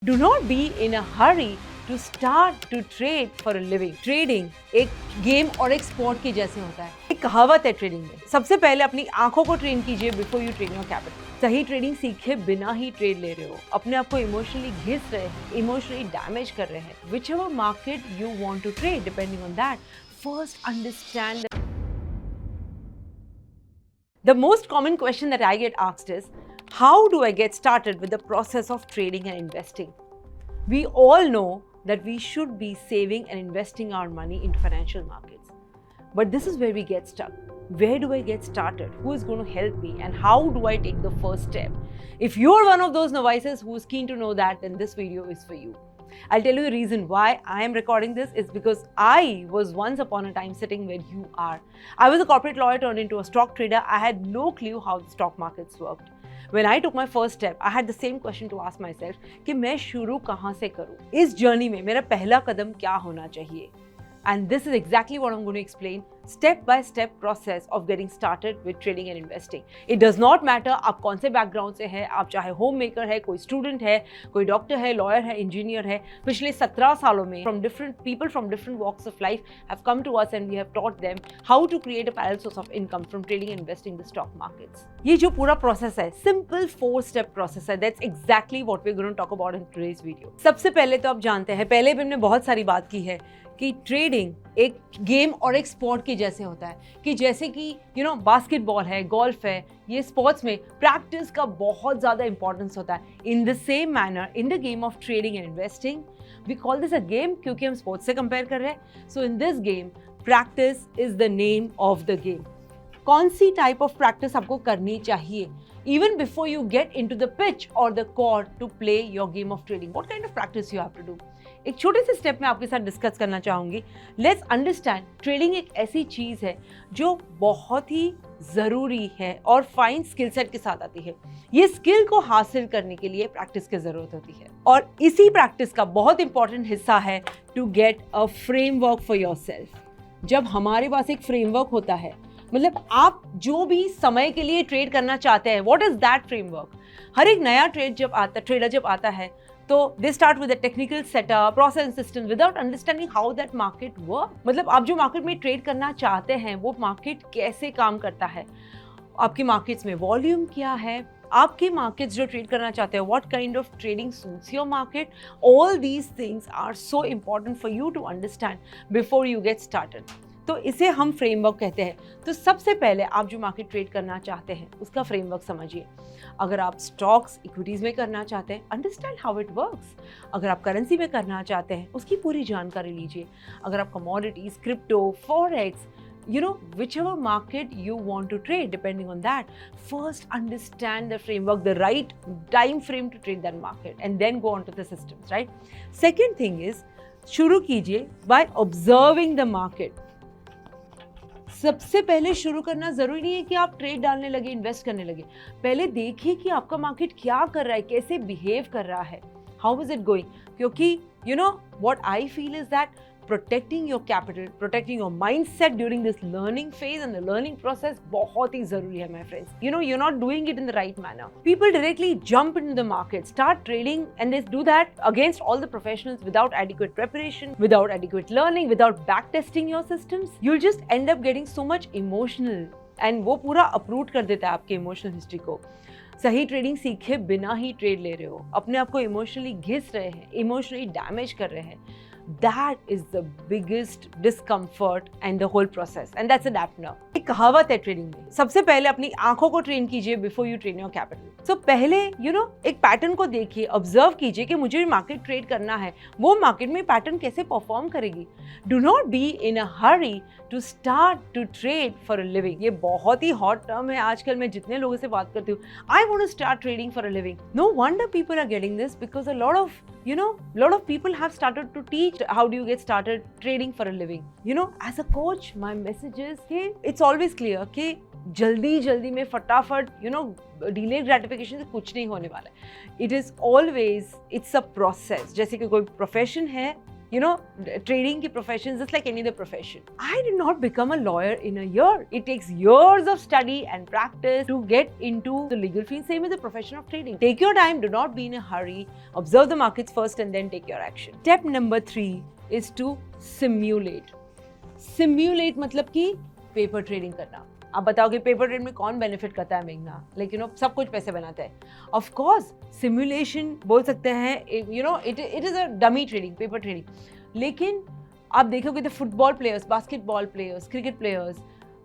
Do not be in a hurry to start to trade for a living. Trading एक game और एक sport के जैसे होता है। एक कहावत है ट्रेडिंग में, सबसे पहले अपनी आंखों को ट्रेन कीजिए before you train your capital. सही ट्रेडिंग सीखे बिना ही ट्रेड ले रहे हो, अपने आप को इमोशनली घिस रहे हैं, इमोशनली डैमेज कर रहे हैं। Whichever market you want to trade, depending on that, first understand. The most common question that I get asked is, how do I get started with the process of trading and investing? We all know that we should be saving and investing our money into financial markets. But this is where we get stuck. Where do I get started? Who is going to help me? And how do I take the first step? If you're one of those novices who is keen to know that, then this video is for you. I'll tell you the reason why I am recording this is because I was once upon a time sitting where you are. I was a corporate lawyer turned into a stock trader. I had no clue how the stock markets worked. When I took my first step, I had the same question to ask myself कि मैं शुरू कहाँ से करूँ? इस journey में मेरा पहला कदम क्या होना चाहिए? And this is exactly what I'm going to explain, step-by-step process of getting started with trading and investing. It does not matter आप कौन से background से हैं, आप चाहे home maker है, कोई student है, कोई doctor है, lawyer है, engineer है, पिछले 17 सालों में from different people from different walks of life have come to us and we have taught them how to create a parallel source of income from trading and investing in the stock markets. ये जो पूरा process है, simple 4-step process है, that's exactly what we're going to talk about in today's video. सबसे पहले तो आप जानते हैं, पहले भी हमने बहुत सारी बात की है कि ट्रेडिंग एक गेम और एक स्पोर्ट के जैसे होता है कि जैसे कि बास्केटबॉल है, गोल्फ है, ये स्पोर्ट्स में प्रैक्टिस का बहुत ज़्यादा इंपॉर्टेंस होता है। In the same manner in the game of trading and investing we call this a game क्योंकि हम स्पोर्ट्स से कंपेयर कर रहे हैं। So in this game practice is the name of the game. कौन सी टाइप ऑफ प्रैक्टिस आपको करनी चाहिए even before you get into the pitch or the court to play your game of trading? What kind of practice you have to do? एक छोटे से step में आपके साथ डिस्कस करना चाहूँगी। लेट्स अंडरस्टैंड, ट्रेडिंग एक ऐसी चीज़ है जो बहुत ही ज़रूरी है और फाइन स्किल सेट के साथ आती है। ये स्किल को हासिल करने के लिए प्रैक्टिस की ज़रूरत होती है और इसी प्रैक्टिस का बहुत इंपॉर्टेंट हिस्सा है to get a framework for yourself. जब हमारे पास एक फ्रेमवर्क होता है, मतलब आप जो भी समय के लिए ट्रेड करना चाहते हैं, व्हाट इज दैट फ्रेमवर्क? हर एक नया ट्रेडर जब आता है तो they start with a technical setup, process system without understanding how that market work. मतलब आप जो मार्केट में ट्रेड करना चाहते हैं वो मार्केट कैसे काम करता है, आपके मार्केट्स में वॉल्यूम क्या है, आपके मार्केट्स जो ट्रेड करना चाहते हैं, what kind of trading suits your market, all these things are so important for you to understand before you get started. तो इसे हम फ्रेमवर्क कहते हैं। तो सबसे पहले आप जो मार्केट ट्रेड करना चाहते हैं उसका फ्रेमवर्क समझिए। अगर आप स्टॉक्स इक्विटीज़ में करना चाहते हैं, अंडरस्टैंड हाउ इट वर्क्स। अगर आप करेंसी में करना चाहते हैं उसकी पूरी जानकारी लीजिए। अगर आप commodities, crypto, forex, whichever market you want to trade, depending on that, first understand the framework, the right time frame to trade that market, and then go on to the systems, right? Second thing is, शुरू कीजिए by observing the market. सबसे पहले शुरू करना ज़रूरी नहीं है कि आप ट्रेड डालने लगे, इन्वेस्ट करने लगे। पहले देखिए कि आपका मार्केट क्या कर रहा है, कैसे बिहेव कर रहा है, हाउ इज इट गोइंग। क्योंकि what I feel is that protecting your capital, protecting your mindset during this learning phase and the learning process बहुत ही ज़रूरी है my friends. You're not doing it in the right manner. People directly jump into the market, start trading, and they do that against all the professionals without adequate preparation, without adequate learning, without backtesting your systems. You'll just end up getting so much emotional and वो पूरा uproot कर देता है आपके emotional history को। सही trading सीखे बिना ही ट्रेड ले रहे हो, अपने आप को इमोशनली घिस रहे हैं, इमोशनली डैमेज कर रहे हैं। That is the biggest discomfort and the whole process, and that's a dampener. एक कहावत है ट्रेडिंग में, सबसे पहले अपनी आंखों को ट्रेन कीजिए before you train your capital. So पहले एक पैटर्न को देखिए, ऑब्जर्व कीजिए कि मुझे मार्केट ट्रेड करना है, वो मार्केट में पैटर्न कैसे परफॉर्म करेगी। Do not be in a hurry to start to trade for a living. ये बहुत ही हॉट टर्म है आजकल, मैं जितने लोगों से बात करती हूँ, I want to start trading for a living. No wonder people are getting this because a lot of people have started to teach how do you get started trading for a living. As a coach, my message is कि it's always clear कि जल्दी में फटाफट delay gratification से कुछ नहीं होने वाला है। It is always, it's a process. जैसे कि कोई प्रोफेशन है, trading ki profession is just like any other profession. I did not become a lawyer in a year. It takes years of study and practice to get into the legal field. Same with the profession of trading. Take your time, do not be in a hurry. Observe the markets first and then take your action. Step number 3 is to simulate. Simulate मतलब कि paper trading करना. आप बताओ कि paper trade में कौन benefit करता है मेघना? लेकिन सब कुछ पैसे बनाता है. ऑफ कोर्स सिमुलेशन बोल सकते हैं, it is a dummy trading, paper trading. लेकिन आप देखोगे the football players, basketball players, cricket players,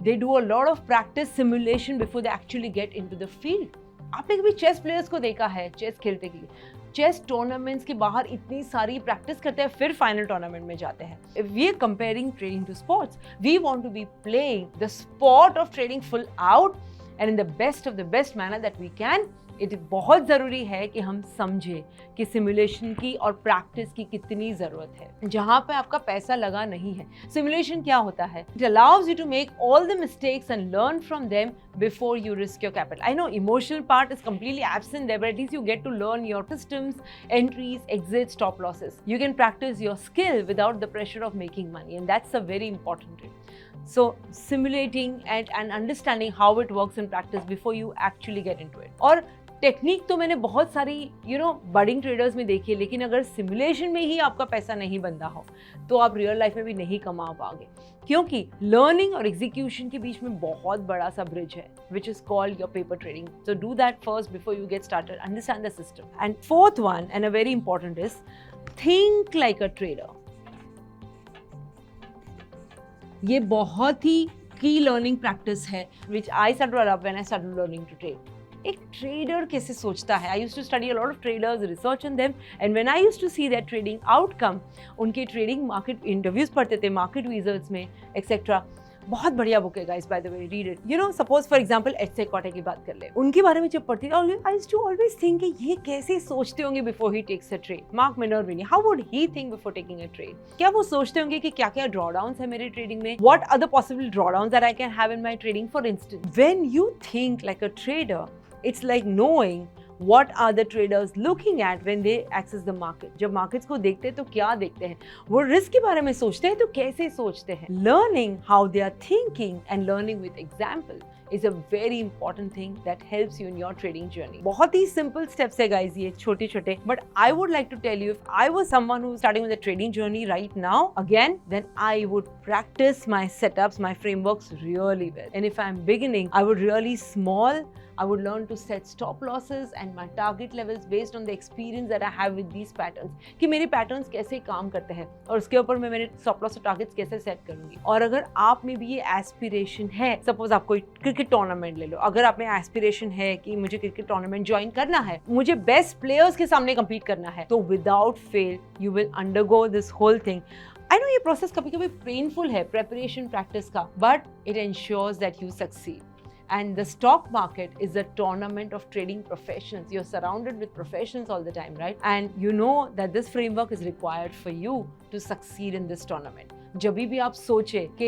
they do a lot of practice simulation before they actually get into the field. आपने कभी chess players को देखा है चेस खेलते के लिए? चेस टूर्नामेंट्स के बाहर इतनी सारी प्रैक्टिस करते हैं, फिर फाइनल टूर्नामेंट में जाते हैं. If we are comparing trading to sports, we want to be playing the sport of trading full out and in the best manner that we can. It बहुत ज़रूरी है कि हम समझें कि सिमुलेशन की और प्रैक्टिस की कितनी ज़रूरत है जहाँ पे आपका पैसा लगा नहीं है. सिमुलेशन क्या होता है? It allows you to make all the mistakes and learn from them before you risk your capital. I know emotional part is completely absent there, but at least you get to learn your systems, entries, exits, stop losses. You can practice your skill without the pressure of making money, and that's a very important thing. So simulating and understanding how it works in practice before you actually get into it. और technique तो मैंने बहुत सारी budding traders में देखी है, लेकिन अगर सिमुलेशन में ही आपका पैसा नहीं बनता हो तो आप रियल लाइफ में भी नहीं कमा पाओगे, क्योंकि लर्निंग और एग्जीक्यूशन के बीच में बहुत बड़ा सा ब्रिज है which is called your paper trading. So do that first before you get started. Understand the system. And fourth one and a very important is think like a trader. ये बहुत ही key learning practice है which I started adopt when I started learning to trade. एक trader कैसे सोचता है? I used to study a lot of traders, research on them, and when I used to see that trading outcome, उनके trading market interviews पढ़ते थे, market विजर्ट्स में etcetera. बहुत बढ़िया बुक है guys, by the way, read it. Suppose for example HC. Kote की बात कर ले, उनके बारे में जब पढ़ती थी I used to always think कि ये कैसे सोचते होंगे before he takes a trade. Mark Minervini, how would he think before taking a trade? क्या वो सोचते होंगे कि क्या क्या ड्रॉडाउन्स है मेरे ट्रेडिंग में? What are the possible drawdowns that I can have in my trading? For instance, when you think like a trader, it's like knowing what are the traders looking at when they access the market. जब markets को देखते हैं तो क्या देखते हैं? वो risk के बारे में सोचते हैं तो कैसे सोचते हैं? Learning how they are thinking and learning with example is a very important thing that helps you in your trading journey. बहुत ही simple steps है guys ये छोटे छोटे, but I would like to tell you, if I was someone who's starting with a trading journey right now, again, then I would practice my setups, my frameworks really well. And if I'm beginning, I would really small. I would learn to set stop losses and my target levels based on the experience that I have with these patterns. कि मेरे patterns कैसे काम करते हैं और उसके ऊपर मैं मेरे stop loss और targets कैसे set करूँगी. और अगर आप में भी ये aspiration है, suppose आप कोई क्रिकेट टूर्नामेंट ले लो, अगर आप में aspiration है कि मुझे क्रिकेट टूर्नामेंट ज्वाइन करना है, मुझे बेस्ट प्लेयर्स के सामने compete करना है, तो without fail you will undergo this whole thing. I know ये प्रोसेस कभी कभी पेनफुल है प्रेपरेशन प्रैक्टिस का, but it ensures that you succeed. And the stock market is a tournament of trading professionals. You're surrounded with professionals all the time, right? And you know that this framework is required for you to succeed in this tournament. जब भी आप सोचे कि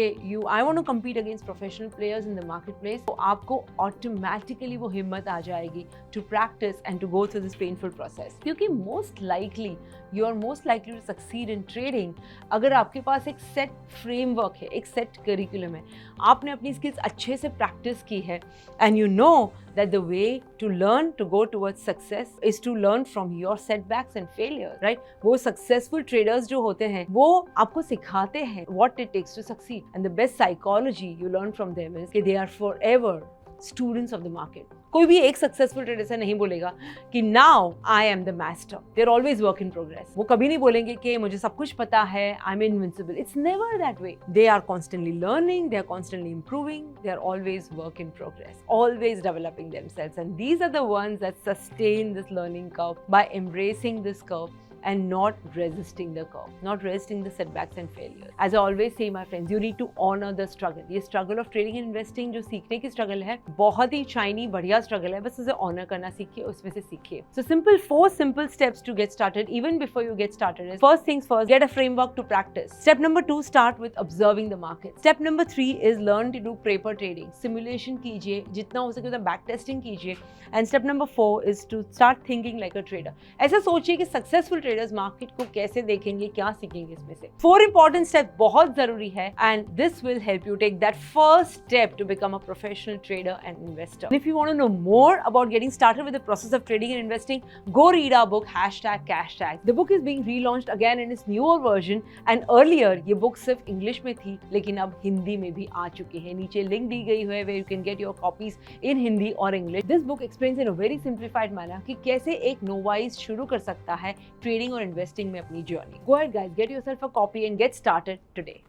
I want to compete against professional players in the market place, तो आपको automatically वो हिम्मत आ जाएगी to practice and to go through this painful process. क्योंकि most likely you are most likely to succeed in trading अगर आपके पास एक सेट फ्रेमवर्क है, एक सेट करिकुलम है, आपने अपनी स्किल्स अच्छे से प्रैक्टिस की है, and you know that the way to learn to go towards success is to learn from your setbacks and failures, right? वो successful traders जो होते हैं वो आपको सिखाते हैं what it takes to succeed, and the best psychology you learn from them is कि they are forever students of the market. कोई भी एक सक्सेसफुल ट्रेडर से नहीं बोलेगा कि now I am the master. They are always work in progress. वो कभी नहीं बोलेंगे कि मुझे सब कुछ पता है, I am invincible. It's never that way. They are constantly learning, they are constantly improving, they are always work in progress, always developing themselves, and these are the ones that sustain this learning curve by embracing this curve and not resisting the curve, not resisting the setbacks and failures. As I always say, my friends, you need to honor the struggle. ये struggle of trading and investing जो सीखने की struggle है, बहुत ही shiny बढ़िया struggle है, बस उसे honor करना सीखिए, उसमें से सीखिए. So four simple steps to get started even before you get started is, first things first, get a framework to practice. Step number 2, start with observing the market. Step number 3 is learn to do paper trading. Simulation कीजिए, जितना हो सके उतना back testing कीजिए. And step number 4 is to start thinking like a trader. ऐसा सोचिए कि successful trader traders market को कैसे देखेंगे, क्या सीखेंगे इसमें से। 4 इंपॉर्टेंट स्टेप बहुत जरूरी है and this will help you take that first step to become a professional trader and investor. If you want to know more about getting started with the process of trading and investing, go read our book #CashTag. The book is being relaunched again in its newer version and earlier ये book सिर्फ English में थी लेकिन अब हिंदी में भी आ चुकी है। नीचे लिंक दी गई है where you can get your copies in Hindi और English. This book explains in a very simplified manner कि कैसे एक novice शुरू कर सकता है ट्रेडिंग और इन्वेस्टिंग में अपनी journey. Go ahead guys, get yourself a copy and get started today.